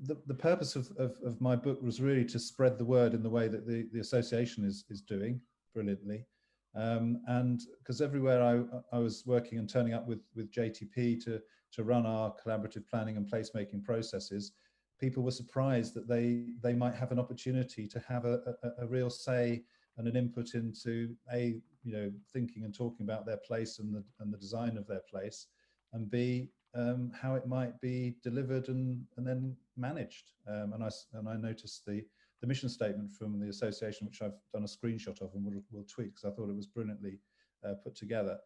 the purpose of my book was really to spread the word in the way that the association is doing brilliantly. And because everywhere I was working and turning up with JTP to run our collaborative planning and placemaking processes, people were surprised that they might have an opportunity to have a real say and an input into thinking and talking about their place and the design of their place, and B, how it might be delivered and then managed. And I noticed the mission statement from the association, which I've done a screenshot of and will tweet because I thought it was brilliantly put together.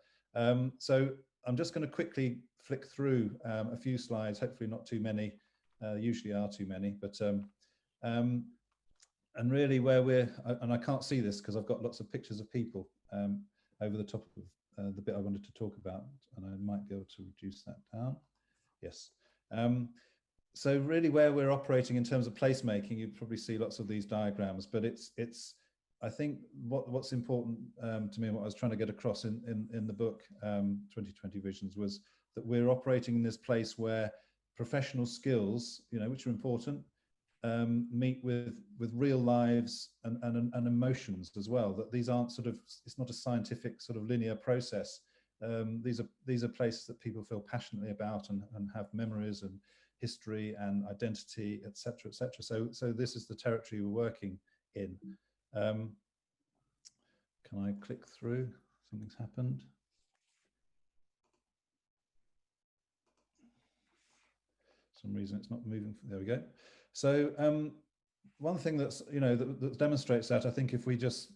So I'm just going to quickly flick through a few slides, hopefully not too many, usually are too many, but and really where and I can't see this because I've got lots of pictures of people over the top of the bit I wanted to talk about, and I might be able to reduce that down. Yes. So really where we're operating in terms of placemaking, you probably see lots of these diagrams, but it's I think what's important to me and what I was trying to get across in the book, 2020 Visions, was that we're operating in this place where professional skills, which are important, meet with real lives and emotions as well. That these aren't it's not a scientific sort of linear process. These are places that people feel passionately about and have memories and history and identity, etc., etc. So this is the territory we're working in. Can I click through? Something's happened. For some reason it's not moving. There we go. So one thing that's that demonstrates that, I think, if we just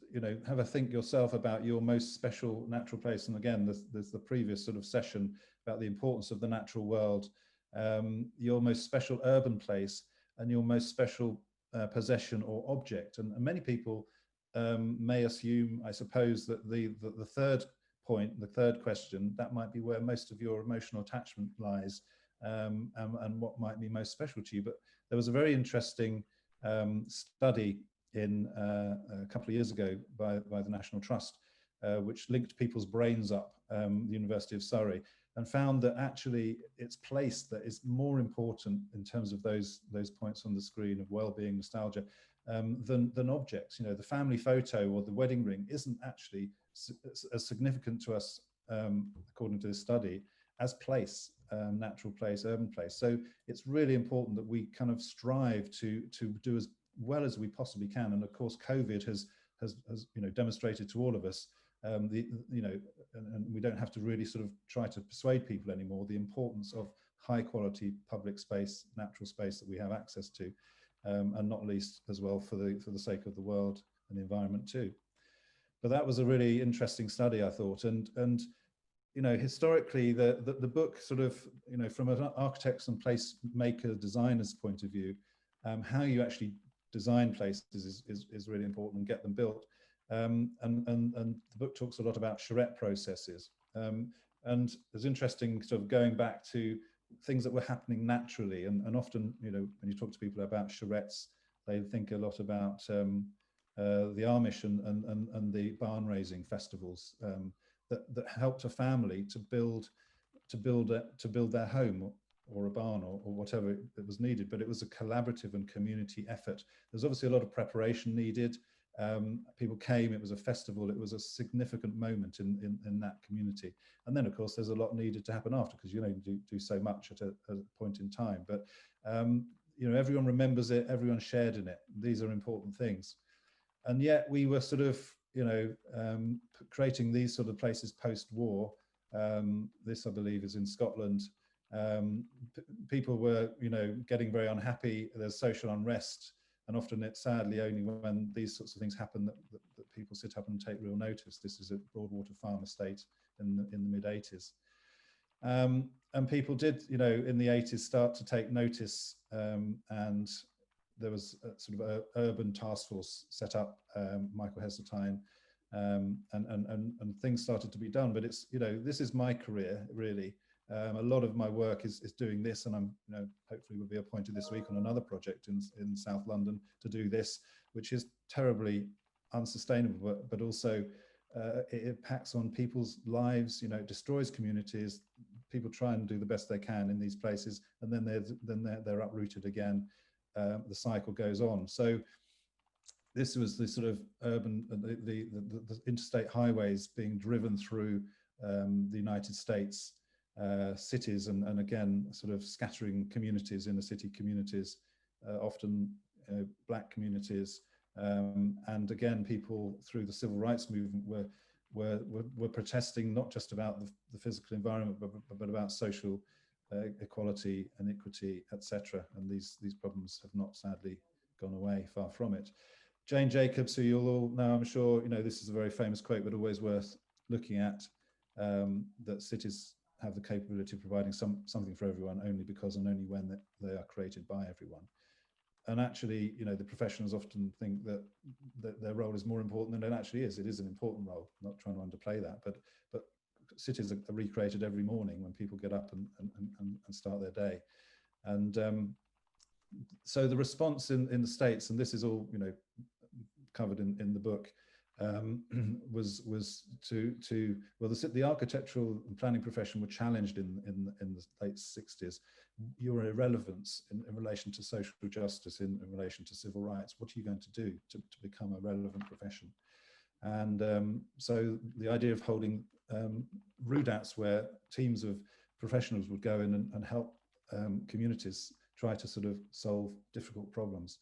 have a think yourself about your most special natural place, and again there's the previous sort of session about the importance of the natural world, your most special urban place and your most special possession or object, and many people may assume, I suppose, that the third point, the third question, that might be where most of your emotional attachment lies, and what might be most special to you. But there was a very interesting study in a couple of years ago by the National Trust, which linked people's brains up, the University of Surrey, and found that actually it's place that is more important in terms of those points on the screen of well-being, nostalgia, than objects. The family photo or the wedding ring isn't actually as significant to us, according to this study, as place, natural place, urban place. So it's really important that we kind of strive to do as well as we possibly can. And of course, COVID has demonstrated to all of us, and we don't have to really sort of try to persuade people anymore the importance of high quality public space, natural space that we have access to, and not least as well for the sake of the world and the environment too. But that was a really interesting study, I thought, and historically the book sort of, from an architect's and placemaker designer's point of view, how you actually design places is really important and get them built. And the book talks a lot about charrette processes. And it's interesting sort of going back to things that were happening naturally. And often, when you talk to people about charrettes, they think a lot about the Amish and the barn raising festivals that helped a family to build their home or a barn or whatever it was needed. But it was a collaborative and community effort. There's obviously a lot of preparation needed. People came, it was a festival, it was a significant moment in that community. And then of course there's a lot needed to happen after, because you do so much at a point in time. But everyone remembers it, everyone shared in it. These are important things. And yet we were sort of creating these sort of places post-war. This, I believe, is in Scotland. People were getting very unhappy. There's social unrest. And often it's sadly only when these sorts of things happen that people sit up and take real notice. This is at Broadwater Farm Estate in the mid-80s. And people did, in the 80s start to take notice, and there was a sort of an urban task force set up, Michael Heseltine, and things started to be done. But it's, this is my career, really. A lot of my work is doing this, and I'm, hopefully will be appointed this week on another project in South London to do this, which is terribly unsustainable, but also it impacts on people's lives. It destroys communities. People try and do the best they can in these places, and then they're uprooted again. the cycle goes on. So this was the sort of urban, the interstate highways being driven through the United States cities, and again, sort of scattering communities, inner city communities, often black communities, and again, people through the civil rights movement were protesting not just about the physical environment, but about social equality, inequity, etc. And these problems have not sadly gone away, far from it. Jane Jacobs, who you'll all know, I'm sure, this is a very famous quote, but always worth looking at, that cities have the capability of providing something for everyone only because and only when they are created by everyone. And actually, the professionals often think that their role is more important than it actually is. It is an important role, not trying to underplay that, but cities are recreated every morning when people get up and start their day. And so the response in the States, and this is all covered in the book, was to well, the architectural and planning profession were challenged in the late 60s. Your irrelevance in relation to social justice, in relation to civil rights, what are you going to do to become a relevant profession? And so the idea of holding RUDATs, where teams of professionals would go in and help communities try to sort of solve difficult problems.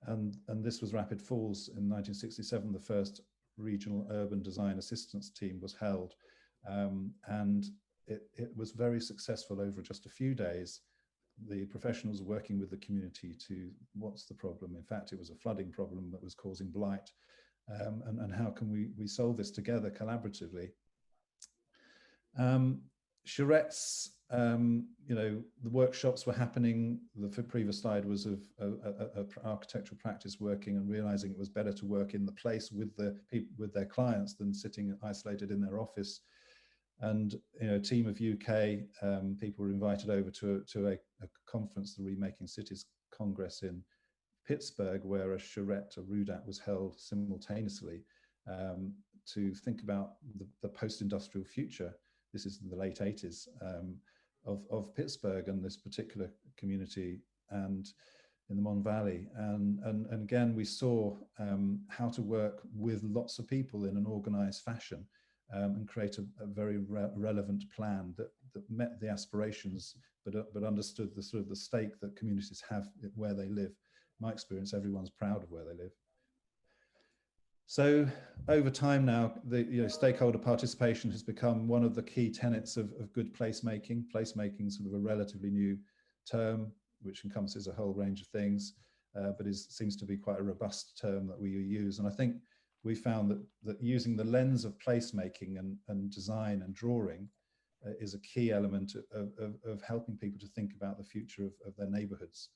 And this was Rapid Falls in 1967. The first regional urban design assistance team was held, and it was very successful. Over just a few days, the professionals working with the community to what's the problem. In fact, it was a flooding problem that was causing blight, and how can we solve this together collaboratively. Charette's, the workshops were happening. The previous slide was of architectural practice working and realizing it was better to work in the place with the people, with their clients, than sitting isolated in their office. And a team of UK people were invited over to a conference, the Remaking Cities Congress in Pittsburgh, where a charrette, a RUDAT, was held simultaneously to think about the post-industrial future. This is in the late 80s of Pittsburgh and this particular community, and in the Mon Valley. And again, we saw how to work with lots of people in an organized fashion and create a very relevant plan that met the aspirations, but understood the sort of the stake that communities have where they live. My experience, everyone's proud of where they live. So over time now, the stakeholder participation has become one of the key tenets of good placemaking. Placemaking is sort of a relatively new term, which encompasses a whole range of things, but seems to be quite a robust term that we use. And I think we found that using the lens of placemaking and design and drawing is a key element of helping people to think about the future of their neighborhoods.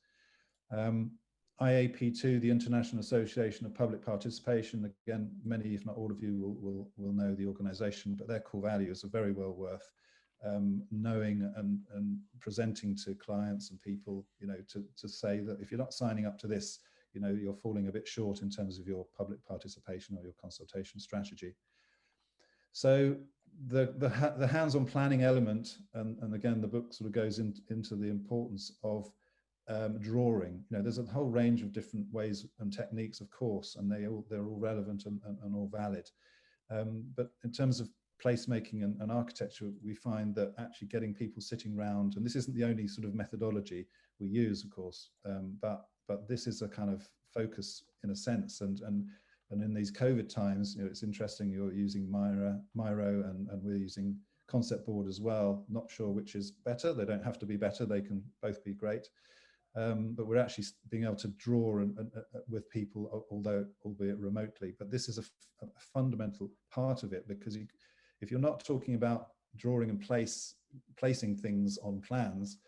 IAP2, the International Association of Public Participation, again, many, if not all of you will know the organization, but their core values are very well worth knowing and presenting to clients and people, to say that if you're not signing up to this, you're falling a bit short in terms of your public participation or your consultation strategy. So the hands-on planning element, and again, the book sort of goes into the importance of drawing. There's a whole range of different ways and techniques, of course, and they're all relevant and all valid. But in terms of placemaking and architecture, we find that actually getting people sitting around, and this isn't the only sort of methodology we use, of course, but this is a kind of focus in a sense. And in these COVID times, it's interesting, you're using Miro and we're using concept board as well. Not sure which is better. They don't have to be better. They can both be great. But we're actually being able to draw with people, albeit remotely. But this is a fundamental part of it, because if you're not talking about drawing and placing things on plans,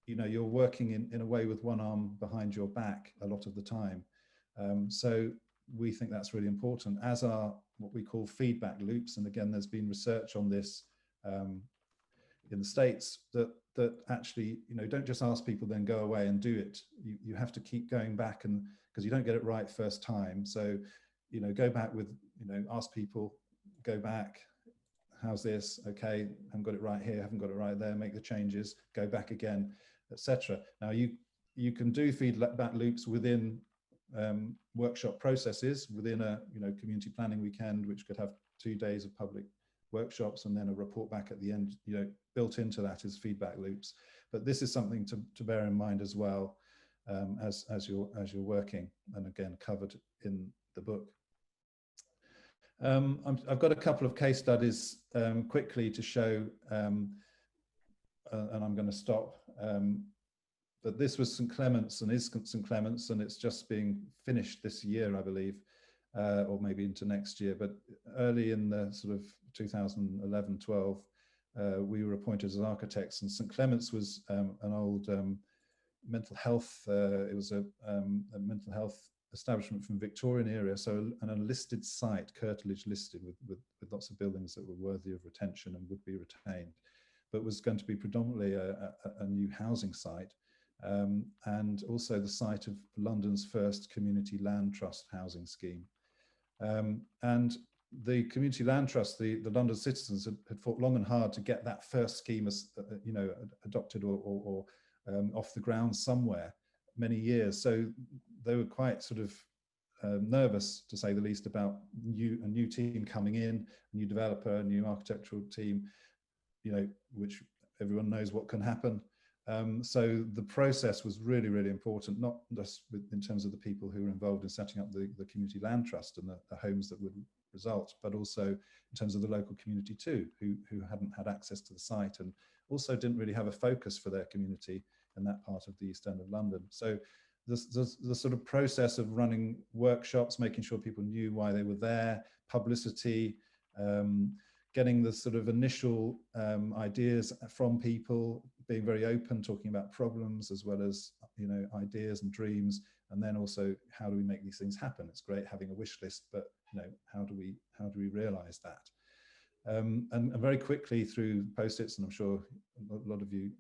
you're working in a way with one arm behind your back a lot of the time. So we think that's really important, as are what we call feedback loops. And again, there's been research on this in the States that actually, don't just ask people then go away and do it. You have to keep going back, and because you don't get it right first time. So, go back with, ask people, go back, how's this? Okay, haven't got it right here, haven't got it right there, make the changes, go back again, etc. Now you you can do feedback loops within workshop processes, within a community planning weekend, which could have 2 days of public workshops and then a report back at the end. Built into that is feedback loops. But this is something to bear in mind as well, as you're working, and again covered in the book. I've got a couple of case studies quickly to show, and I'm going to stop. But this was St Clement's, and is St Clement's, and it's just being finished this year, I believe, or maybe into next year. But early in the sort of 2011-12, we were appointed as architects, and St Clement's was an old mental health. It was a mental health establishment from the Victorian era, so an unlisted site, curtilage listed, with lots of buildings that were worthy of retention and would be retained, but was going to be predominantly a new housing site, and also the site of London's first community land trust housing scheme. And the community land trust, the London citizens had fought long and hard to get that first scheme as adopted or off the ground somewhere, many years. So they were quite sort of nervous, to say the least, about a new team coming in, a new developer, a new architectural team, which everyone knows what can happen. So the process was really, really important, not just in terms of the people who were involved in setting up the community land trust and the homes that would result, but also in terms of the local community too, who hadn't had access to the site and also didn't really have a focus for their community in that part of the East End of London. So the sort of process of running workshops, making sure people knew why they were there, publicity, getting the sort of initial ideas from people, being very open, talking about problems as well as ideas and dreams, and then also how do we make these things happen? It's great having a wish list, but how do we realize that? And very quickly through post-its, and I'm sure a lot of you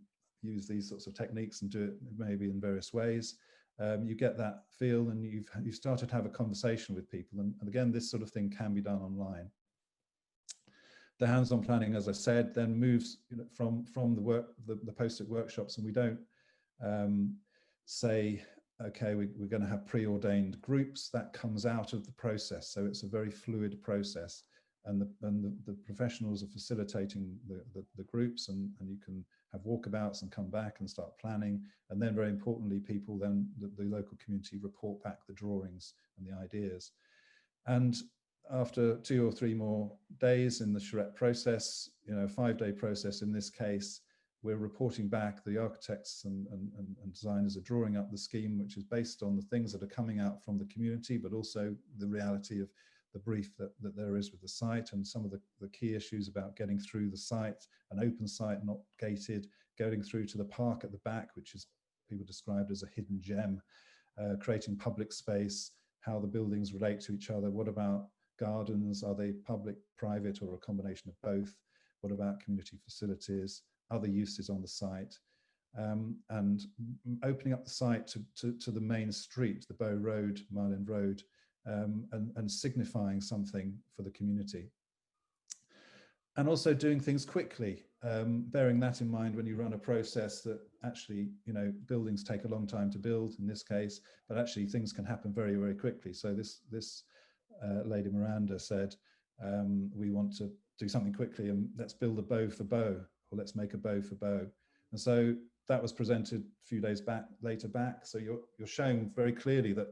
use these sorts of techniques and do it maybe in various ways, you get that feel, and you've started to have a conversation with people, and again, this sort of thing can be done online. The hands-on planning, as I said, then moves from the post-it workshops, and we don't say, okay, we're going to have preordained groups. That comes out of the process, so it's a very fluid process, and the professionals are facilitating the groups, and you can have walkabouts and come back and start planning, and then very importantly, people then the local community report back the drawings and the ideas, and after 2 or 3 more days in the charrette process, a 5-day process in this case, we're reporting back. The architects and designers are drawing up the scheme, which is based on the things that are coming out from the community, but also the reality of the brief that there is with the site, and some of the key issues about getting through the site, an open site, not gated, going through to the park at the back, which is people described as a hidden gem, creating public space, how the buildings relate to each other. What about gardens? Are they public, private, or a combination of both? What about community facilities, other uses on the site, and opening up the site to the main street, the Bow Road, Mile End Road, and signifying something for the community. And also doing things quickly, bearing that in mind when you run a process that actually, buildings take a long time to build in this case, but actually things can happen very, very quickly. So this Lady Miranda said, we want to do something quickly, and let's build a bow for bow, or let's make a bow for bow. And so that was presented a few days later back. So you're showing very clearly that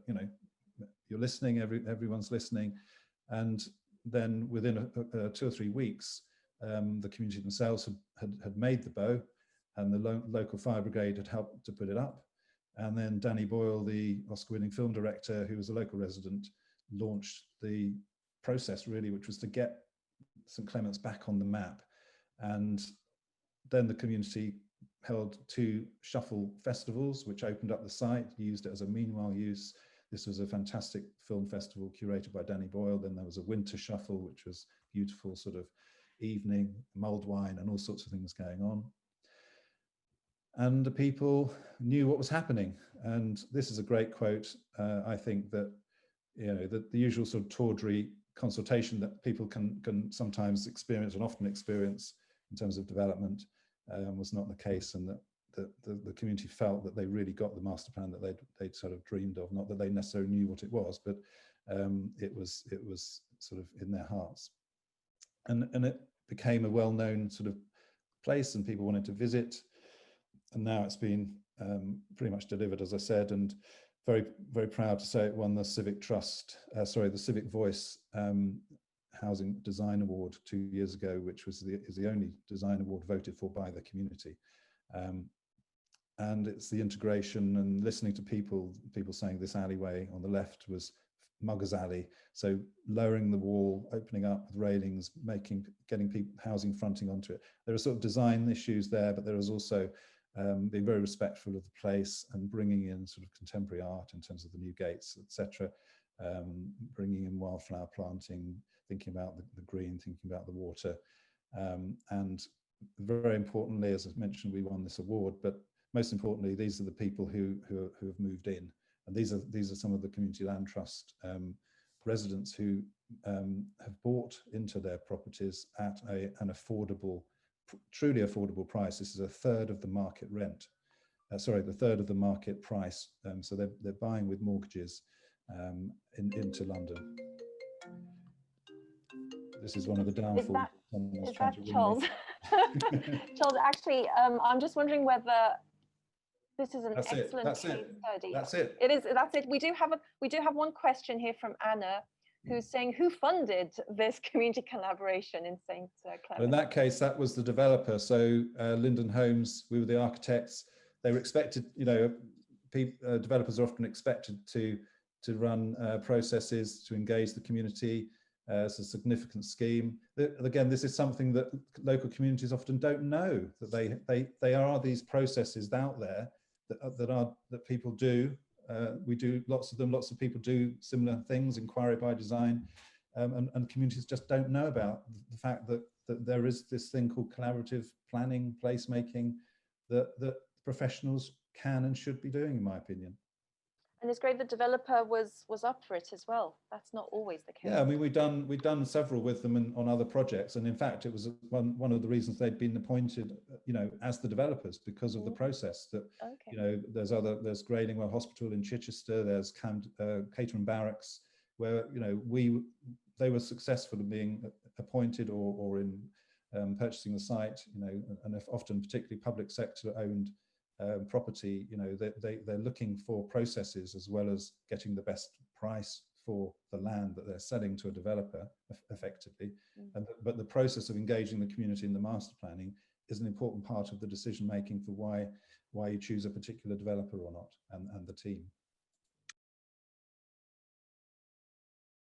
you're listening, everyone's listening, and then within 2 or 3 weeks, the community themselves had made the bow, and the local fire brigade had helped to put it up. And then Danny Boyle, the Oscar-winning film director, who was a local resident, launched the process really, which was to get St Clement's back on the map. And then the community held 2 shuffle festivals, which opened up the site, used it as a meanwhile use. This was a fantastic film festival curated by Danny Boyle. Then there was a winter shuffle, which was beautiful sort of evening, mulled wine and all sorts of things going on. And the people knew what was happening. And this is a great quote. I think that the usual sort of tawdry consultation that people can sometimes experience and often experience in terms of development was not the case, and that the community felt that they really got the master plan that they'd sort of dreamed of. Not that they necessarily knew what it was, but it was sort of in their hearts. And it became a well-known sort of place, and people wanted to visit. And now it's been pretty much delivered, as I said, and very, very proud to say it won the Civic Voice Housing Design Award 2 years ago, which is the only design award voted for by the community. And it's the integration and listening to people saying this alleyway on the left was Muggers Alley. So lowering the wall, opening up with railings, getting people housing fronting onto it. There are sort of design issues there, but there is also being very respectful of the place and bringing in sort of contemporary art in terms of the new gates, etc. Bringing in wildflower planting, thinking about the green, thinking about the water. And very importantly, as I mentioned, we won this award, but most importantly, these are the people who have moved in. And these are some of the Community Land Trust residents who have bought into their properties at an affordable, truly affordable price. This is a third of the market rent. The third of the market price. So they're buying with mortgages into London. This is one of the downfalls. Is that Charles? Charles, actually, I'm just wondering whether this is an excellent case study. That's it. It is. That's it. We do have one question here from Anna, who's saying, who funded this community collaboration in St. Clement? Well, in that case, that was the developer. So Linden Homes, we were the architects. They were expected, developers are often expected to run processes to engage the community. It's a significant scheme. Again, this is something that local communities often don't know, that they are these processes out there that people do. We do lots of them. Lots of people do similar things, inquiry by design, and communities just don't know about the fact that there is this thing called collaborative planning, placemaking, that professionals can and should be doing, in my opinion. And it's great the developer was up for it as well. That's not always the case. Yeah, I mean, we've done several with them on other projects, and in fact, it was one of the reasons they'd been appointed, as the developers, because of the process. That there's Graylingwell Hospital in Chichester, there's Caterham Barracks, where they were successful in being appointed or in purchasing the site, and if often particularly public sector owned property, they're looking for processes as well as getting the best price for the land that they're selling to a developer effectively. But the process of engaging the community in the master planning is an important part of the decision making for why you choose a particular developer or not, and the team.